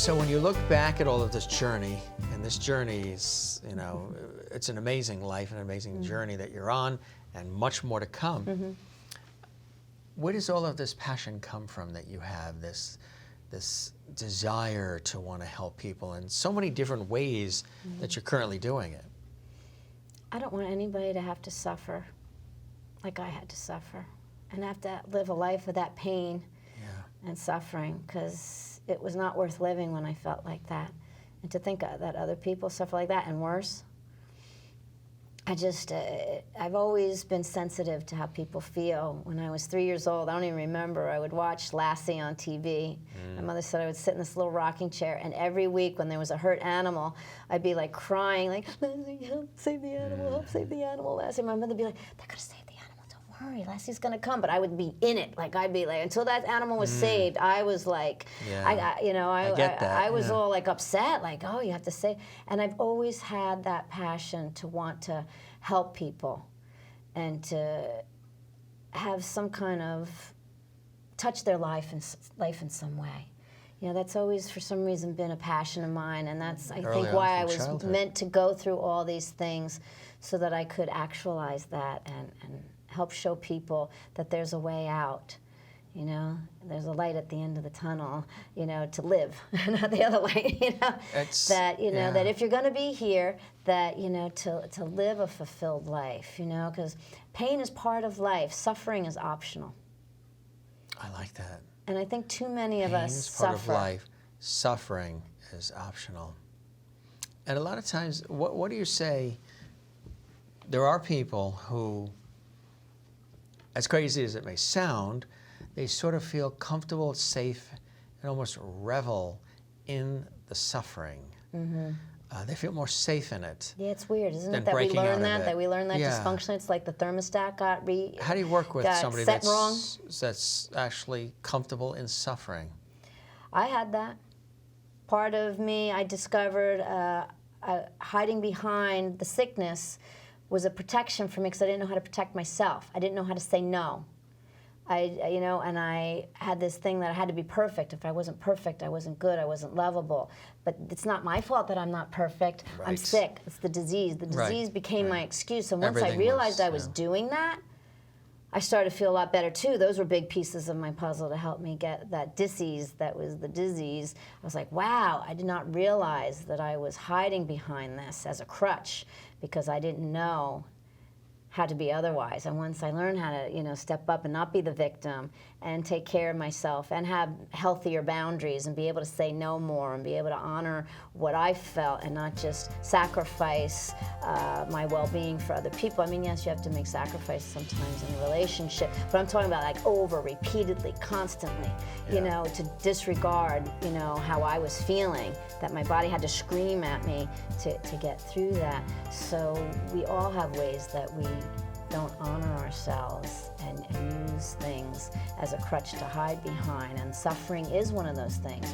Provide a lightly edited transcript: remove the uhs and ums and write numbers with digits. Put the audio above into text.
So when you look back at all of this journey, and this journey is, it's an amazing life, an amazing journey that you're on, and much more to come. Where does all of this passion come from that you have, this desire to want to help people in so many different ways that you're currently doing it? I don't want anybody to have to suffer like I had to suffer and have to live a life of that pain and suffering, because it was not worth living when I felt like that. And to think that other people suffer like that and worse, I've always been sensitive to how people feel. When I was 3 years old, I don't even remember, I would watch Lassie on TV. My mother said I would sit in this little rocking chair, and every week when there was a hurt animal, I'd be like crying, like, Lassie, help save the animal, help save the animal, Lassie. My mother would be like, they're gonna save the animal, don't worry, Lassie's gonna come. But I would be in it, like I'd be like, until that animal was saved, I was like, I get that. I was all like upset, like, oh, you have to save. And I've always had that passion to want to help people and to have some kind of touch their life in some way. That's always for some reason been a passion of mine, and that's I think why I was meant to go through all these things, so that I could actualize that and help show people that there's a way out. There's a light at the end of the tunnel, to live, not the other light, that if you're going to be here, that, to live a fulfilled life, because pain is part of life, suffering is optional. I like that. And I think too many of us suffer. Pain is part of life, suffering is optional. And a lot of times, what do you say, there are people who, as crazy as it may sound, they sort of feel comfortable, safe, and almost revel in the suffering. They feel more safe in it. Yeah, it's weird, isn't it, that we learn that we learn that dysfunction? It's like the thermostat got How do you work with somebody wrong? that's actually comfortable in suffering? I had that. Part of me, I discovered hiding behind the sickness was a protection for me, because I didn't know how to protect myself. I didn't know how to say no. And I had this thing that I had to be perfect. If I wasn't perfect, I wasn't good, I wasn't lovable. But it's not my fault that I'm not perfect. Right. I'm sick. It's the disease. The disease became my excuse. And once I realized I was doing that, I started to feel a lot better too. Those were big pieces of my puzzle to help me get that disease that was the disease. I was like, wow, I did not realize that I was hiding behind this as a crutch, because I didn't know how to be otherwise. And once I learned how to, step up and not be the victim and take care of myself and have healthier boundaries and be able to say no more and be able to honor what I felt and not just sacrifice my well-being for other people. I mean, yes, you have to make sacrifices sometimes in a relationship, but I'm talking about like repeatedly, constantly, to disregard, how I was feeling, that my body had to scream at me to get through that. So we all have ways that we don't honor ourselves and use things as a crutch to hide behind, and suffering is one of those things.